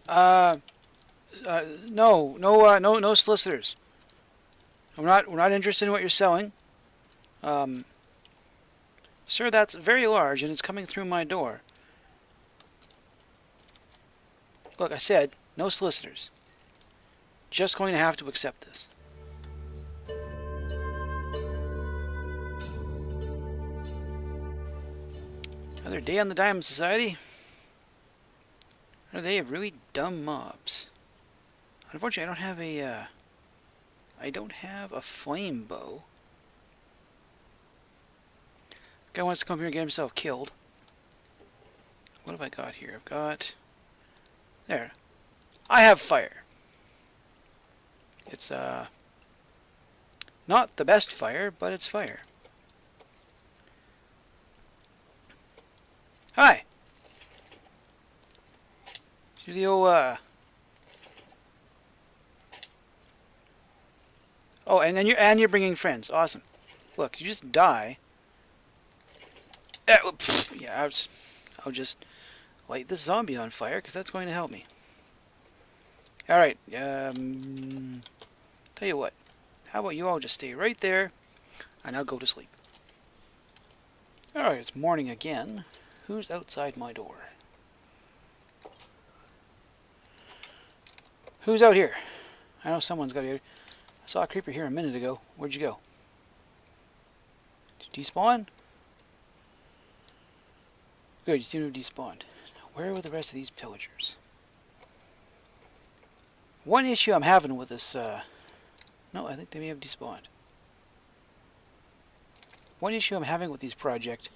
Uh, no solicitors. We're not interested in what you're selling. Um, Sir, that's very large and it's coming through my door. Look, I said no solicitors. Just going to have to accept this. Another day on the Diamond Society. Another day of really dumb mobs. Unfortunately, I don't have a flame bow. This guy wants to come here and get himself killed. What have I got here? I've got... There. I have fire. It's, not the best fire, but it's fire. Hi! Do the old, Oh, and then you're bringing friends. Awesome. Look, you just die. Yeah, I'll just light this zombie on fire because that's going to help me. All right. Tell you what. How about you all just stay right there, and I'll go to sleep. All right. It's morning again. Who's outside my door? Who's out here? I know someone's got to be out. I saw a creeper here a minute ago. Where'd you go? Did you despawn? Good, you seem to have despawned. Now, where were the rest of these pillagers? One issue I'm having with this, no, I think they may have despawned. One issue I'm having with these projects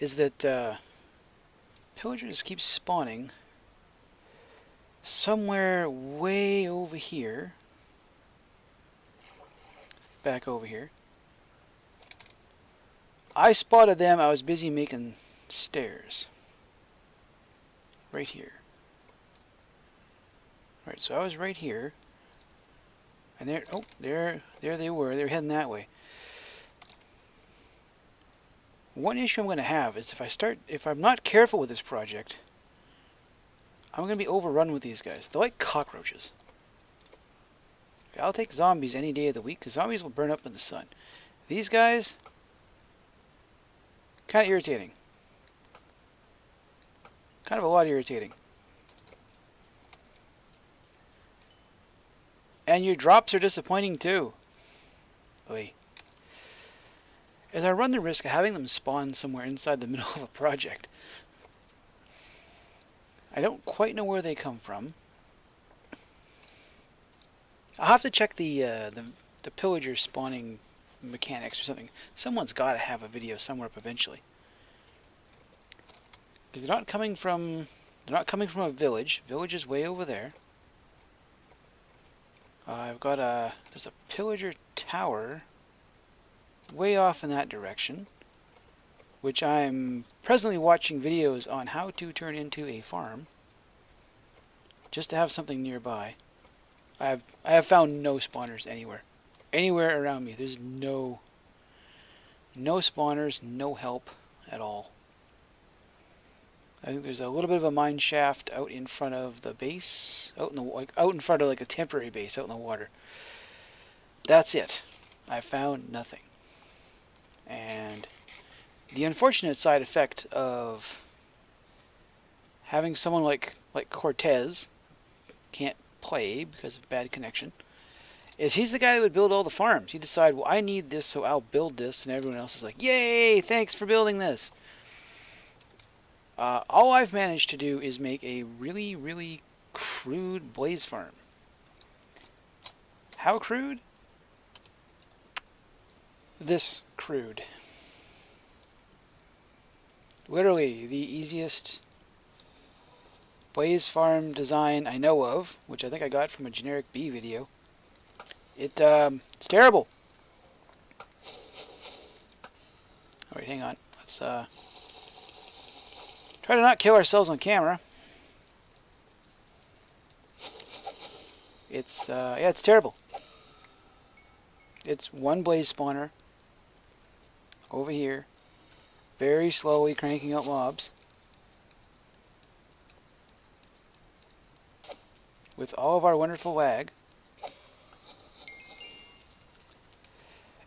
is that, pillagers keep spawning somewhere way over here. Back over here. I spotted them. I was busy making stairs. Right here. Right, so I was right here. And there, oh, there they were. They were heading that way. One issue I'm going to have is if I'm not careful with this project, I'm going to be overrun with these guys. They're like cockroaches. I'll take zombies any day of the week because zombies will burn up in the sun. These guys, kind of irritating. Kind of a lot irritating. And your drops are disappointing too. Oy. As I run the risk of having them spawn somewhere inside the middle of a project. I don't quite know where they come from. I'll have to check the pillager spawning mechanics or something. Someone's got to have a video somewhere up eventually. Because they're not coming from a village. Village is way over there. I've got there's a pillager tower way off in that direction, which I'm presently watching videos on how to turn into a farm, just to have something nearby. I have found no spawners anywhere around me. There's no spawners, no help at all. I think there's a little bit of a mine shaft out in front of the base, out in front of like a temporary base out in the water. That's it. I found nothing. And the unfortunate side effect of having someone like Cortez can't play because of bad connection is he's the guy that would build all the farms. He decided, well, I need this, so I'll build this, and everyone else is like, yay, thanks for building this. All I've managed to do is make a really, really crude blaze farm. How crude? This crude. Literally the easiest blaze farm design I know of, which I think I got from a generic bee video. It's terrible. Alright, hang on. Let's try to not kill ourselves on camera. It's yeah, it's terrible. It's one blaze spawner over here, very slowly cranking out mobs. with all of our wonderful lag.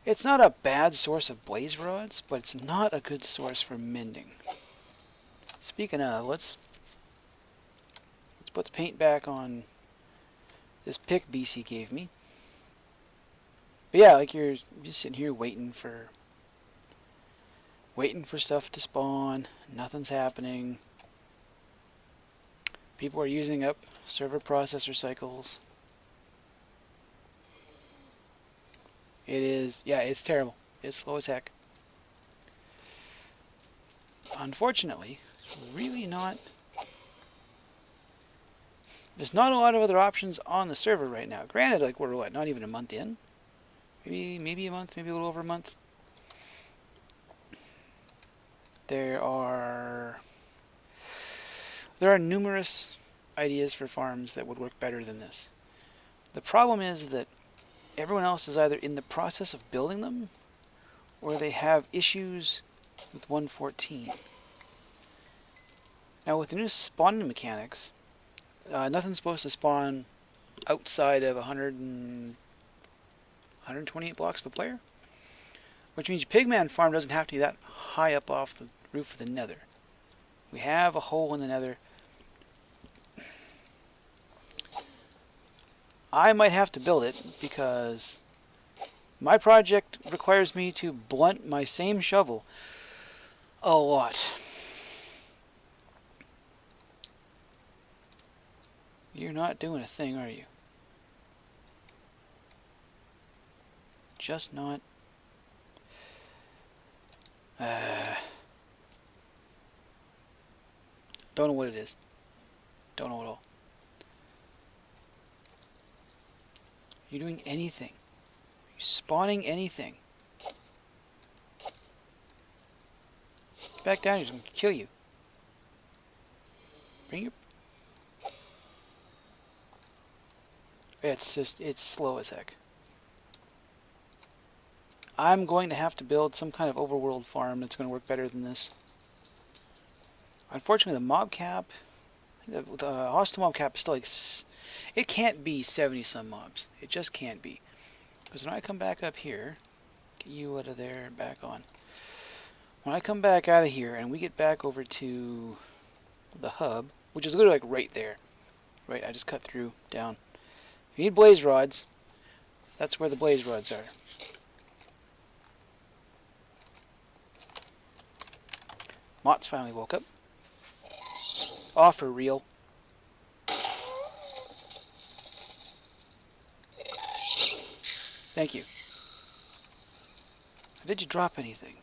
It's not a bad source of blaze rods, but it's not a good source for mending. Speaking of, let's put the paint back on this pick BC gave me. But yeah, like you're just sitting here waiting for stuff to spawn. Nothing's happening. People are using up server processor cycles. It is, yeah, it's terrible. It's slow as heck. Unfortunately, it's really not. There's not a lot of other options on the server right now. Granted, like we're what, not even a month in? Maybe a month, maybe a little over a month. There are numerous ideas for farms that would work better than this. The problem is that everyone else is either in the process of building them or they have issues with 1.14. Now with the new spawning mechanics, nothing's supposed to spawn outside of 128 blocks per player, which means your Pigman farm doesn't have to be that high up off the roof of the nether. We have a hole in the nether. I might have to build it because my project requires me to blunt my same shovel a lot. You're not doing a thing, are you? Just not. Don't know what it is. Don't know at all. You're doing anything. You're spawning anything. Get back down here, he's gonna kill you. Bring your... it's slow as heck. I'm going to have to build some kind of overworld farm that's going to work better than this. Unfortunately, the mob cap, the hostile mob cap is still like, it can't be 70 some mobs. It just can't be. Because when I come back up here, get you out of there, back on. When I come back out of here and we get back over to the hub, which is literally like right there. Right, I just cut through, down. If you need blaze rods, that's where the blaze rods are. Mott's finally woke up. Oh, for real. Thank you. Did you drop anything?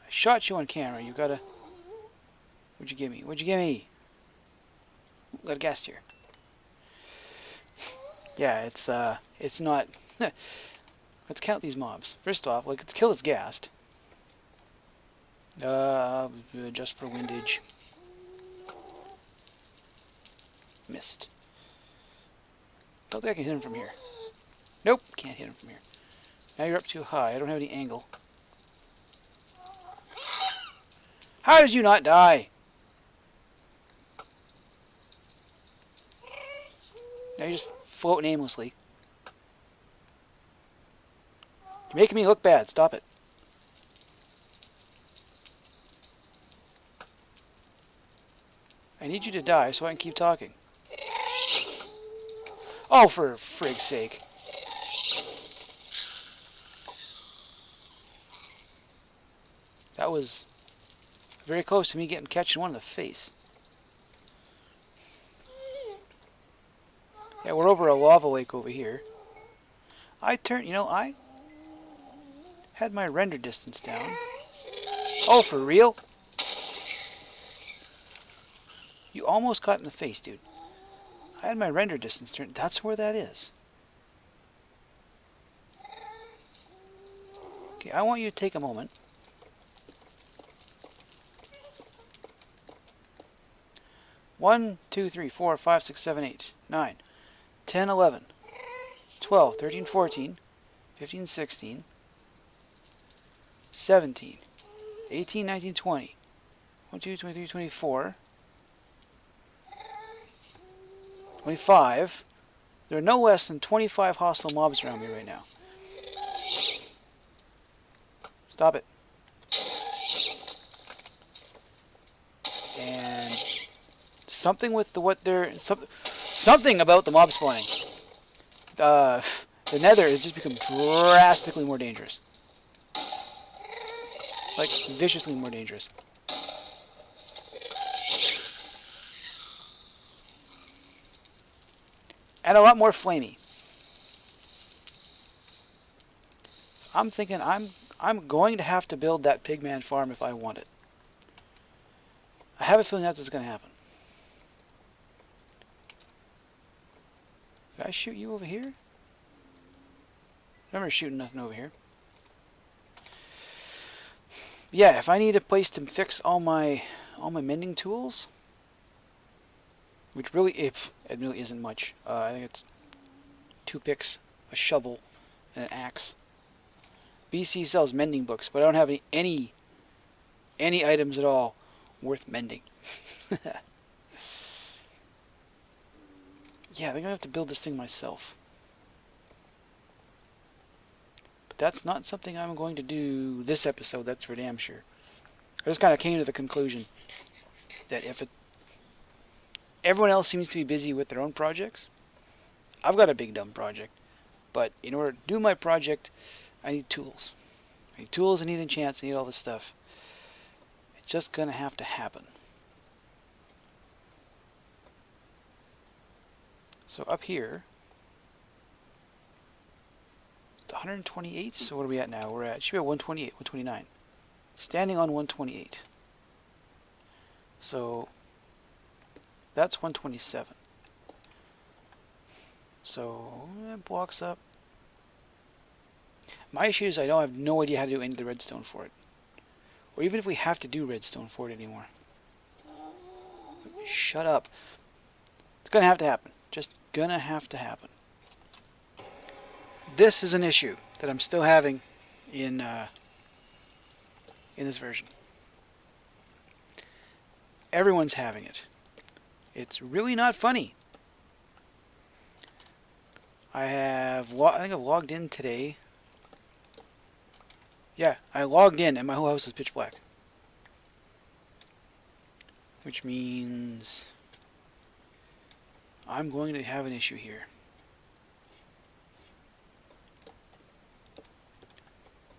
I shot you on camera. You gotta... What'd you give me? What'd you give me? Ooh, got a gas here. Yeah, it's not... Let's count these mobs. First off, let's kill this ghast. Just for windage. Missed. Don't think I can hit him from here. Nope, can't hit him from here. Now you're up too high. I don't have any angle. How did you not die? Now you're just floating aimlessly. You're making me look bad. Stop it. I need you to die so I can keep talking. Oh, for frig's sake. That was very close to me catching one in the face. Yeah, we're over a lava lake over here. I had my render distance down. Oh, for real? You almost got in the face, dude. I had my render distance turned. That's where that is. Okay, I want you to take a moment. One, 2, 3, 4, 5, 6, 7, 8, 9, 10, 11, 12, 13, 14, 15, 16, 17, 18, 19, 20, 22, 23, 24, 25. There are no less than 25 hostile mobs around me right now. Stop it. And something with the something about the mob spawning. The Nether has just become drastically more dangerous. Like viciously more dangerous. And a lot more flamey. I'm thinking I'm going to have to build that pigman farm if I want it. I have a feeling that's what's going to happen. Did I shoot you over here? I remember shooting nothing over here. Yeah, if I need a place to fix all my mending tools, which really, it really isn't much. I think it's 2 picks, a shovel, and an axe. BC sells mending books, but I don't have any items at all worth mending. Yeah, I think I have to build this thing myself. But that's not something I'm going to do this episode, that's for damn sure. I just kind of came to the conclusion that if everyone else seems to be busy with their own projects, I've got a big dumb project, but in order to do my project, I need tools. I need tools, I need enchants, I need all this stuff. It's just going to have to happen. So up here, it's 128, so what are we at now? Should be at 128, 129. Standing on 128. So, that's 127. So, it blocks up. My issue is I have no idea how to do any of the redstone for it. Or even if we have to do redstone for it anymore. Shut up. It's gonna have to happen. Just gonna have to happen. This is an issue that I'm still having in this version. Everyone's having it. It's really not funny. I think I've logged in today. Yeah, I logged in and my whole house is pitch black. Which means I'm going to have an issue here.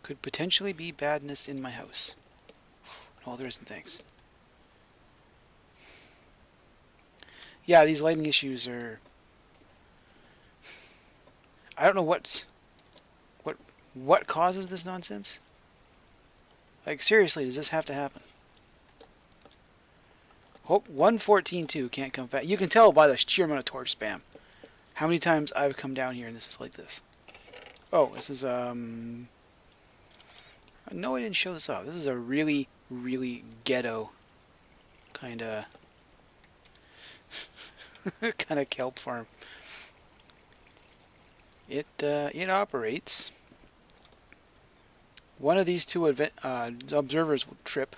Could potentially be badness in my house. And all there isn't things. Yeah, these lighting issues are... I don't know what causes this nonsense. Like, seriously, does this have to happen? Hope 114.2 can't come fast. You can tell by the sheer amount of torch spam how many times I've come down here and this is like this. Oh, this is no, I didn't show this off. This is a really, really ghetto kind of kelp farm. It operates. One of these two observers will trip.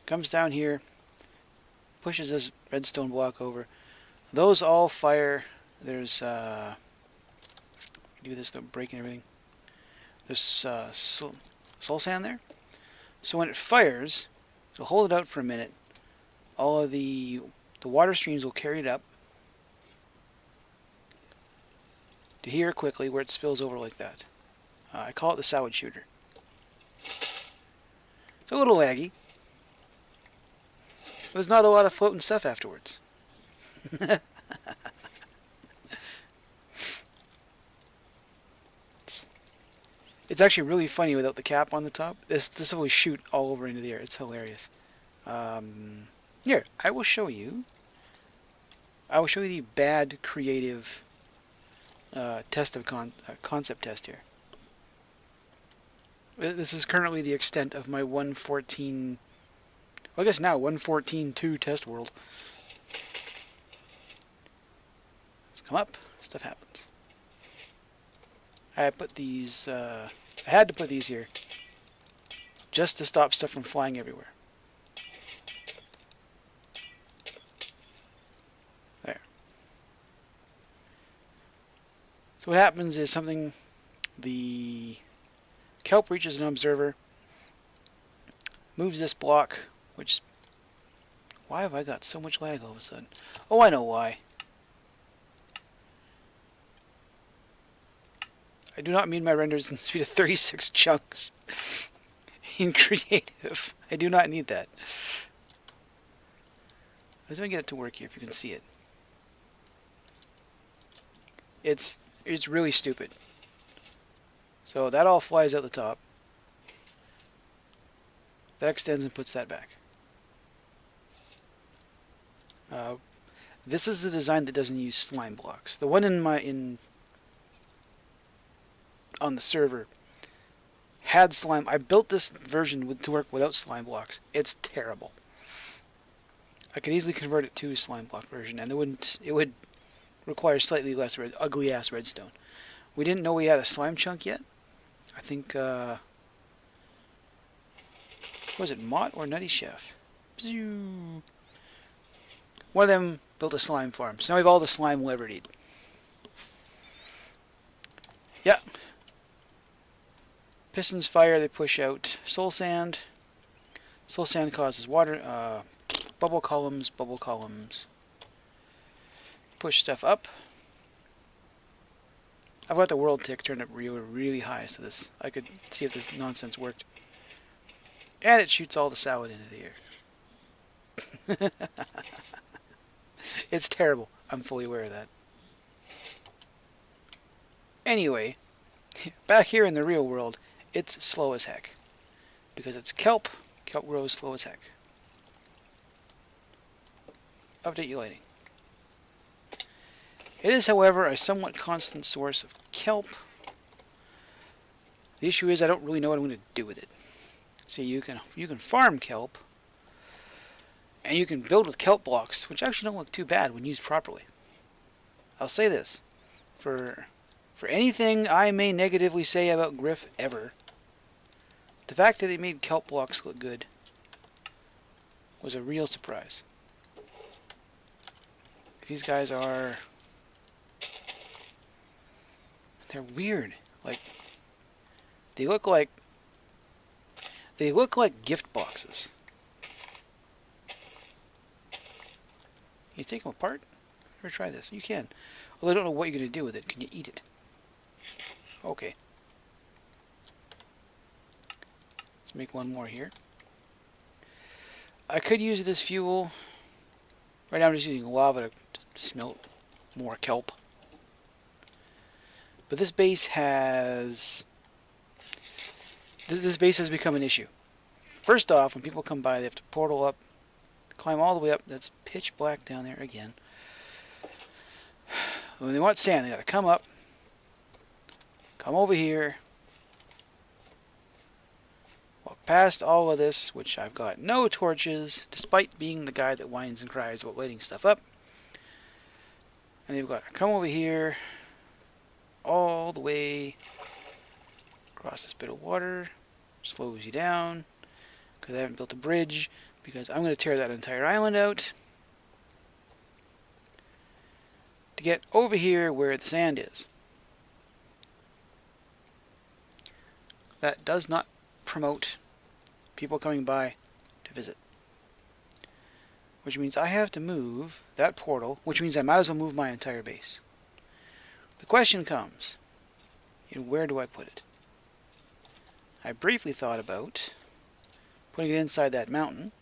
Comes down here, pushes this redstone block over. Those all fire. There's do this, though, breaking everything. There's soul sand there. So when it fires, it'll hold it out for a minute. All of the water streams will carry it up to here quickly, where it spills over like that. I call it the salad shooter. It's a little laggy. There's not a lot of floating stuff afterwards. It's actually really funny without the cap on the top. This will shoot all over into the air. It's hilarious. Here, I will show you. I will show you the bad creative test of concept test here. This is currently the extent of my 114. Well, I guess now 114.2 test world. Let's come up. Stuff happens. I put these. I had to put these here just to stop stuff from flying everywhere. So what happens is the kelp reaches an observer, moves this block, which, why have I got so much lag all of a sudden? Oh, I know why. I do not mean my renders in the speed of 36 chunks in creative. I do not need that. Let's get it to work here if you can see it. It's really stupid. So that all flies out the top. That extends and puts that back. This is a design that doesn't use slime blocks. The one on the server had slime. I built this version to work without slime blocks. It's terrible. I could easily convert it to a slime block version, and it would require slightly less ugly ass redstone. We didn't know we had a slime chunk yet. I think was it Mott or Nutty Chef? One of them built a slime farm. So now we have all the slime we'll ever need. Yeah. Pistons fire, they push out soul sand. Soul sand causes water, bubble columns, push stuff up. I've got the world tick turned up really high so I could see if this nonsense worked. And it shoots all the salad into the air. It's terrible. I'm fully aware of that. Anyway, back here in the real world, it's slow as heck. Because it's kelp. Kelp grows slow as heck. Update your lighting. It is, however, a somewhat constant source of kelp. The issue is I don't really know what I'm going to do with it. See, you can farm kelp, and you can build with kelp blocks, which actually don't look too bad when used properly. I'll say this. For anything I may negatively say about Griff ever, the fact that they made kelp blocks look good was a real surprise. These guys are... they're weird. Like, they look like gift boxes. Can you take them apart? Or try this. You can. Although I don't know what you're going to do with it. Can you eat it? Okay. Let's make one more here. I could use it as fuel. Right now I'm just using lava to smelt more kelp. But this base has... This base has become an issue. First off, when people come by, they have to portal up, climb all the way up. That's pitch black down there again. When they want sand, they got to come up, come over here, walk past all of this, which I've got no torches, despite being the guy that whines and cries about lighting stuff up. And they've got to come over here, all the way across this bit of water. Slows you down, because I haven't built a bridge, because I'm going to tear that entire island out to get over here where the sand is. That does not promote people coming by to visit. Which means I have to move that portal, which means I might as well move my entire base. The question comes, where do I put it? I briefly thought about putting it inside that mountain,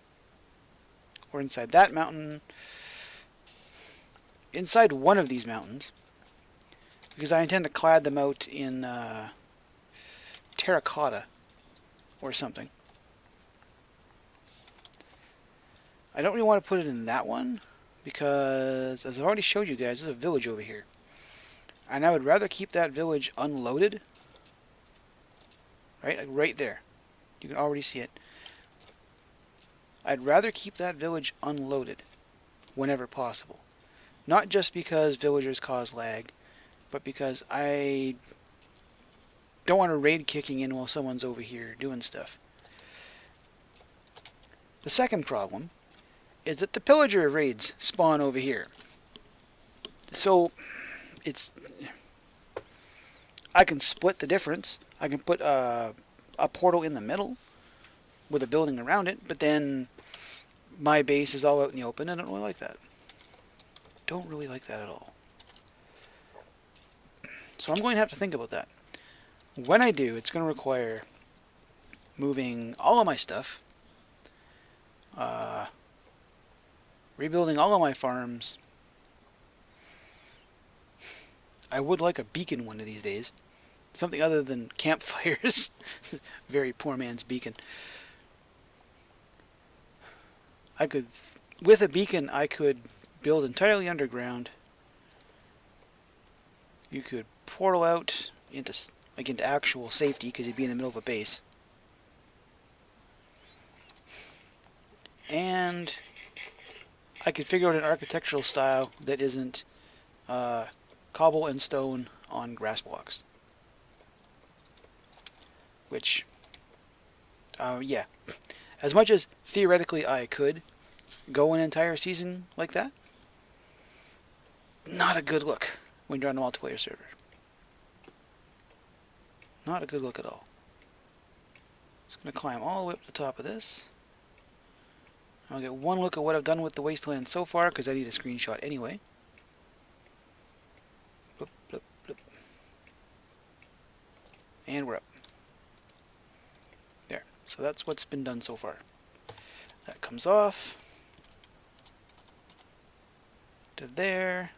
or inside that mountain, inside one of these mountains, because I intend to clad them out in terracotta or something. I don't really want to put it in that one, because as I've already showed you guys, there's a village over here. And I would rather keep that village unloaded. Right? Like right there. You can already see it. I'd rather keep that village unloaded whenever possible. Not just because villagers cause lag, but because I don't want a raid kicking in while someone's over here doing stuff. The second problem is that the pillager raids spawn over here. So, it's... I can split the difference. I can put a portal in the middle with a building around it, but then my base is all out in the open. I don't really like that. Don't really like that at all. So I'm going to have to think about that. When I do, it's going to require moving all of my stuff, rebuilding all of my farms. I would like a beacon one of these days. Something other than campfires. Very poor man's beacon. I could, with a beacon, I could build entirely underground. You could portal out into actual safety because you'd be in the middle of a base. And I could figure out an architectural style that isn't cobble and stone on grass blocks. Which, yeah. As much as theoretically I could go an entire season like that, not a good look when you're on a multiplayer server. Not a good look at all. Just going to climb all the way up to the top of this. I'll get one look at what I've done with the wasteland so far, because I need a screenshot anyway. Bloop, bloop, bloop. And we're up. There. So that's what's been done so far. That comes off. To there.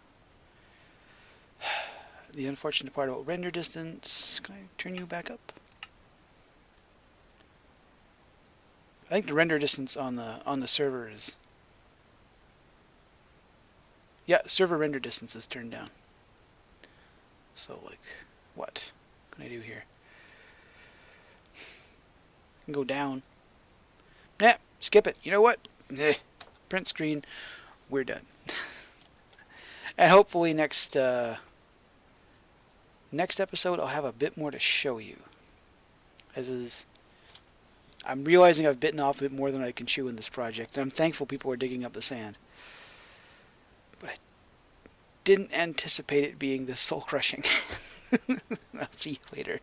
The unfortunate part about render distance. Can I turn you back up? I think the render distance on the server is, yeah, server render distance is turned down. So like, what can I do here? I can go down. Nah, skip it. You know what? Print screen. We're done. And hopefully next episode I'll have a bit more to show you. I'm realizing I've bitten off a bit more than I can chew in this project, and I'm thankful people are digging up the sand. But I didn't anticipate it being this soul-crushing. I'll see you later.